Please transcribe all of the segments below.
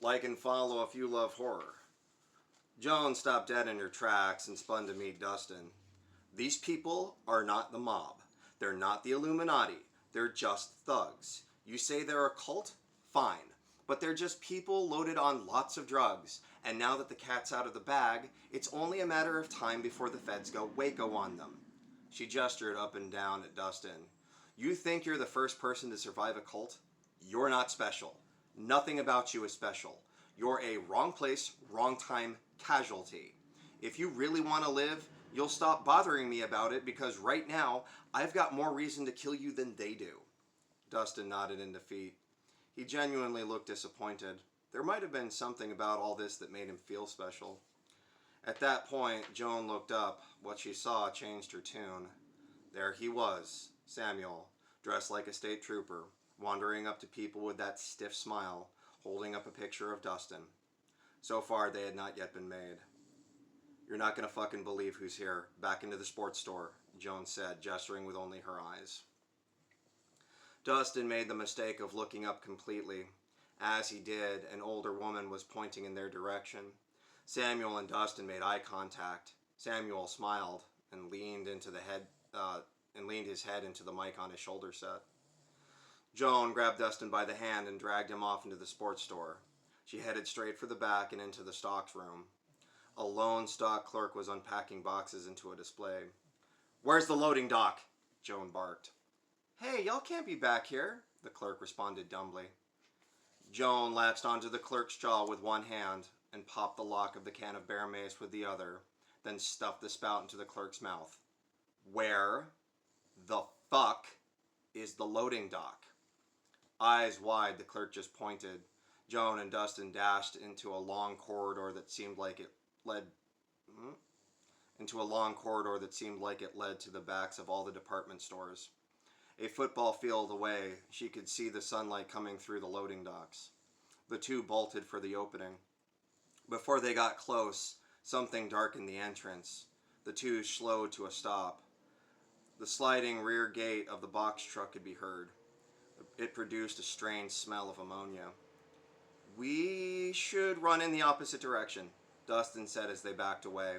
Like and follow if you love horror. Joan stopped dead in her tracks and spun to meet Dustin. These people are not the mob. They're not the Illuminati. They're just thugs. You say they're a cult? Fine. But they're just people loaded on lots of drugs. And now that the cat's out of the bag, it's only a matter of time before the feds go Waco on them. She gestured up and down at Dustin. You think you're the first person to survive a cult? You're not special. Nothing about you is special. You're a wrong place, wrong time casualty. If you really want to live, you'll stop bothering me about it because right now I've got more reason to kill you than they do. Dustin nodded in defeat. He genuinely looked disappointed. There might have been something about all this that made him feel special. At that point, Joan looked up. What she saw changed her tune. There he was, Samuel, dressed like a state trooper, wandering up to people with that stiff smile, holding up a picture of Dustin. So far, they had not yet been made. You're not going to fucking believe who's here. Back into the sports store, Joan said, gesturing with only her eyes. Dustin made the mistake of looking up completely. As he did, an older woman was pointing in their direction. Samuel and Dustin made eye contact. Samuel smiled and leaned his head into the mic on his shoulder set. Joan grabbed Dustin by the hand and dragged him off into the sports store. She headed straight for the back and into the stocks room. A lone stock clerk was unpacking boxes into a display. Where's the loading dock? Joan barked. Hey, y'all can't be back here, the clerk responded dumbly. Joan latched onto the clerk's jaw with one hand and popped the lock of the can of bear mace with the other, then stuffed the spout into the clerk's mouth. Where the fuck is the loading dock? Eyes wide, the clerk just pointed. Joan and Dustin dashed into a long corridor that seemed like it led to the backs of all the department stores. A football field away, she could see the sunlight coming through the loading docks. The two bolted for the opening. Before they got close, something darkened the entrance. The two slowed to a stop. The sliding rear gate of the box truck could be heard. It produced a strange smell of ammonia. We should run in the opposite direction, Dustin said as they backed away.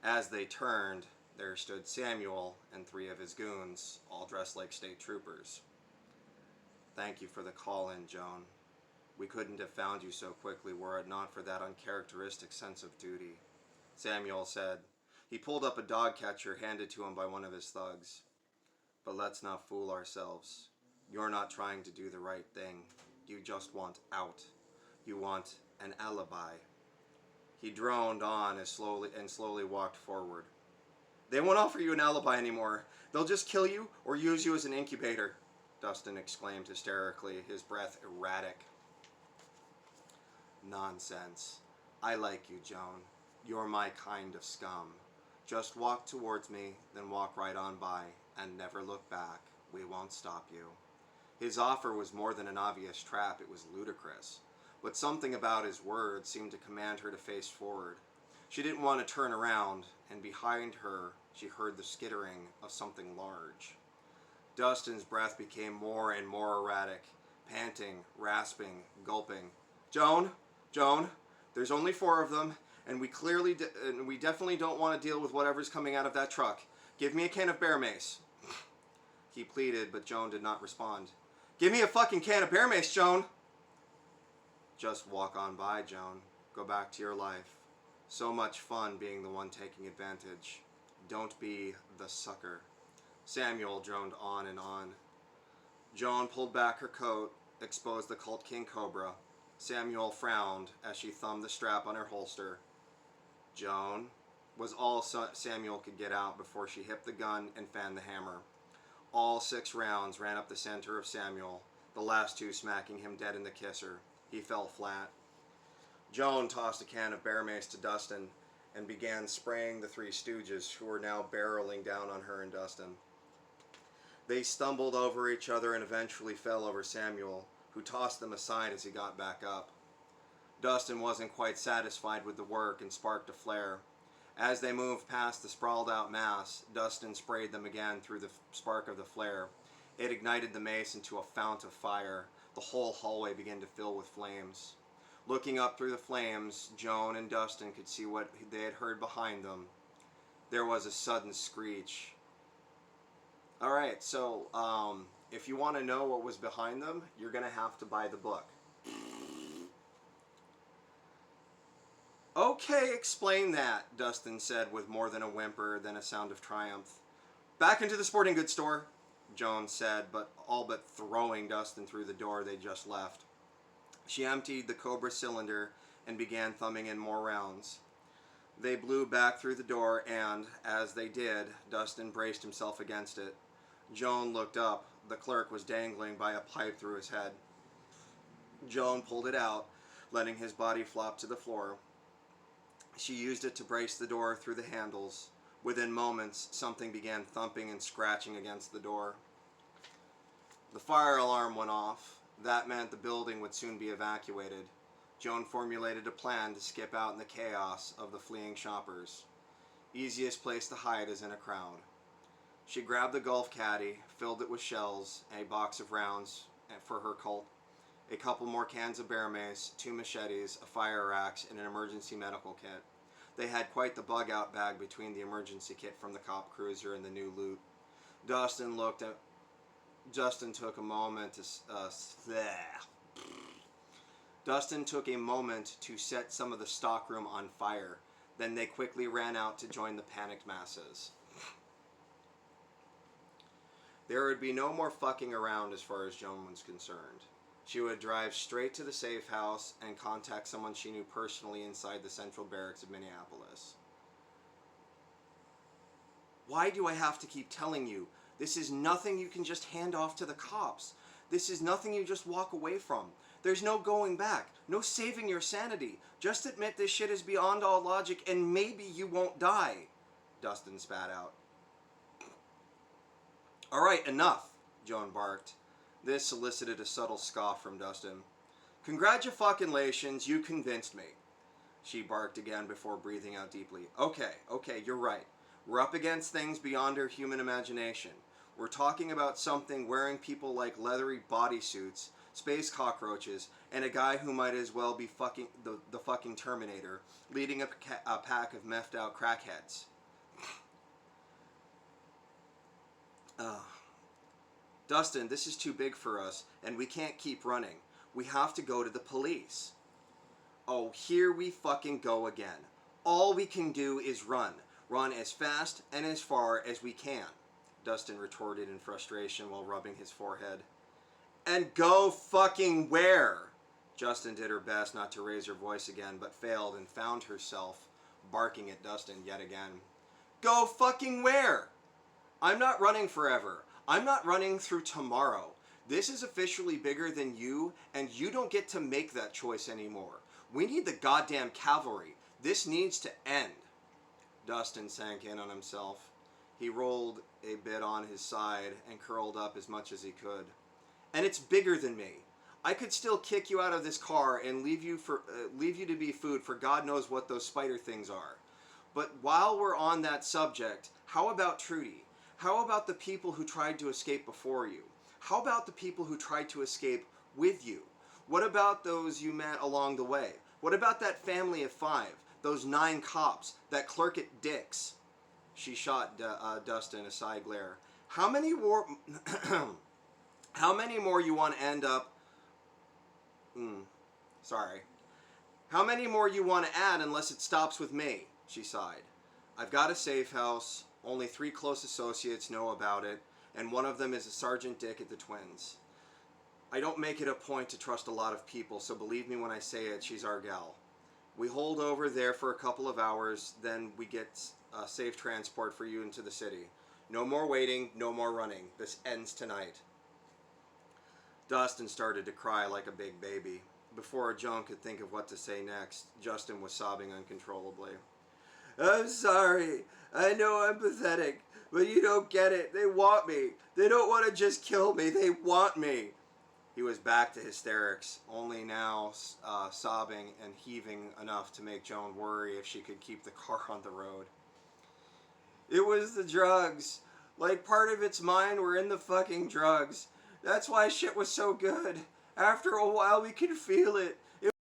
As they turned, there stood Samuel and three of his goons, all dressed like state troopers. Thank you for the call-in, Joan. We couldn't have found you so quickly were it not for that uncharacteristic sense of duty, Samuel said. He pulled up a dog catcher handed to him by one of his thugs. But let's not fool ourselves. You're not trying to do the right thing. You just want out. You want an alibi. He droned on and slowly walked forward. They won't offer you an alibi anymore. They'll just kill you or use you as an incubator, Dustin exclaimed hysterically, his breath erratic. Nonsense. I like you, Joan. You're my kind of scum. Just walk towards me, then walk right on by, and never look back. We won't stop you. His offer was more than an obvious trap, it was ludicrous. But something about his words seemed to command her to face forward. She didn't want to turn around, and behind her she heard the skittering of something large. Dustin's breath became more and more erratic, panting, rasping, gulping. Joan, there's only 4 of them, and we definitely don't want to deal with whatever's coming out of that truck. Give me a can of bear mace. He pleaded, but Joan did not respond. Give me a fucking can of bear mace, Joan! Just walk on by, Joan. Go back to your life. So much fun being the one taking advantage. Don't be the sucker. Samuel droned on and on. Joan pulled back her coat, exposed the Colt King Cobra. Samuel frowned as she thumbed the strap on her holster. Joan was all Samuel could get out before she hipped the gun and fanned the hammer. All 6 rounds ran up the center of Samuel, the last 2 smacking him dead in the kisser. He fell flat. Joan tossed a can of bear mace to Dustin and began spraying the 3 stooges who were now barreling down on her and Dustin. They stumbled over each other and eventually fell over Samuel, who tossed them aside as he got back up. Dustin wasn't quite satisfied with the work and sparked a flare. As they moved past the sprawled out mass, Dustin sprayed them again through the spark of the flare. It ignited the mace into a fount of fire. The whole hallway began to fill with flames. Looking up through the flames, Joan and Dustin could see what they had heard behind them. There was a sudden screech. Alright, so if you want to know what was behind them, you're going to have to buy the book. Okay, explain that, Dustin said with more than a whimper than a sound of triumph. Back into the sporting goods store, Joan said, but all but throwing Dustin through the door they just left. She emptied the Cobra cylinder and began thumbing in more rounds. They blew back through the door and, as they did, Dustin braced himself against it. Joan looked up. The clerk was dangling by a pipe through his head. Joan pulled it out, letting his body flop to the floor. She used it to brace the door through the handles. Within moments, something began thumping and scratching against the door. The fire alarm went off. That meant the building would soon be evacuated. Joan formulated a plan to skip out in the chaos of the fleeing shoppers. Easiest place to hide is in a crowd. She grabbed the golf caddy, filled it with shells, a box of rounds for her Colt, a couple more cans of bear mace, 2 machetes, a fire axe, and an emergency medical kit. They had quite the bug-out bag between the emergency kit from the cop cruiser and the new loot. Dustin took a moment to set some of the stockroom on fire. Then they quickly ran out to join the panicked masses. There would be no more fucking around as far as Joan was concerned. She would drive straight to the safe house and contact someone she knew personally inside the Central Barracks of Minneapolis. Why do I have to keep telling you? This is nothing you can just hand off to the cops. This is nothing you just walk away from. There's no going back, no saving your sanity. Just admit this shit is beyond all logic and maybe you won't die, Dustin spat out. All right, enough, Joan barked. This solicited a subtle scoff from Dustin. Congratulations, you convinced me. She barked again before breathing out deeply. Okay, you're right. We're up against things beyond our human imagination. We're talking about something wearing people like leathery bodysuits, space cockroaches, and a guy who might as well be fucking the fucking Terminator, leading a pack of methed out crackheads. Dustin, this is too big for us, and we can't keep running. We have to go to the police. Oh, here we fucking go again. All we can do is run. Run as fast and as far as we can, Dustin retorted in frustration while rubbing his forehead. And go fucking where? Justin did her best not to raise her voice again, but failed and found herself barking at Dustin yet again. Go fucking where? I'm not running forever. I'm not running through tomorrow. This is officially bigger than you, and you don't get to make that choice anymore. We need the goddamn cavalry. This needs to end. Dustin sank in on himself. He rolled a bit on his side and curled up as much as he could. And it's bigger than me. I could still kick you out of this car and leave you to be food for God knows what those spider things are. But while we're on that subject, how about Trudy? How about the people who tried to escape before you? How about the people who tried to escape with you? What about those you met along the way? What about that family of 5? Those 9 cops? That clerk at Dick's? She shot Dustin a side glare. How many more you want to end up... How many more you want to add unless it stops with me? She sighed. I've got a safe house. Only 3 close associates know about it, and one of them is a Sergeant Dick at the Twins. I don't make it a point to trust a lot of people, so believe me when I say it, she's our gal. We hold over there for a couple of hours, then we get safe transport for you into the city. No more waiting, no more running. This ends tonight. Dustin started to cry like a big baby. Before Joan could think of what to say next, Justin was sobbing uncontrollably. I'm sorry. I know I'm pathetic, but you don't get it. They want me. They don't want to just kill me. They want me. He was back to hysterics, only now sobbing and heaving enough to make Joan worry if she could keep the car on the road. It was the drugs. Like part of its mind were in the fucking drugs. That's why shit was so good. After a while we could feel it.